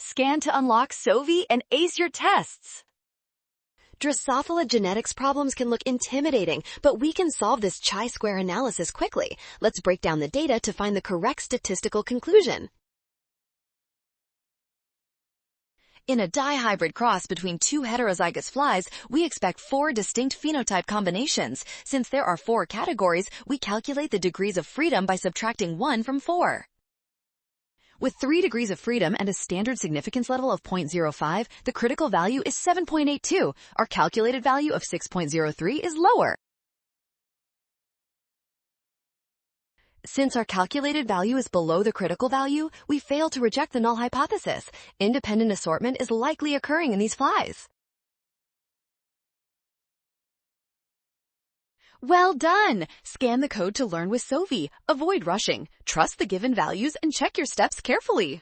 Scan to unlock Sovi and ace your tests. Drosophila genetics problems can look intimidating, but we can solve this chi-square analysis quickly. Let's break down the data to find the correct statistical conclusion. In a dihybrid cross between two heterozygous flies, we expect 4 distinct phenotype combinations. Since there are 4 categories, we calculate the degrees of freedom by subtracting 1 from 4. With 3 degrees of freedom and a standard significance level of 0.05, the critical value is 7.82. Our calculated value of 6.03 is lower. Since our calculated value is below the critical value, we fail to reject the null hypothesis. Independent assortment is likely occurring in these flies. Well done! Scan the code to learn with Sovi. Avoid rushing. Trust the given values and check your steps carefully.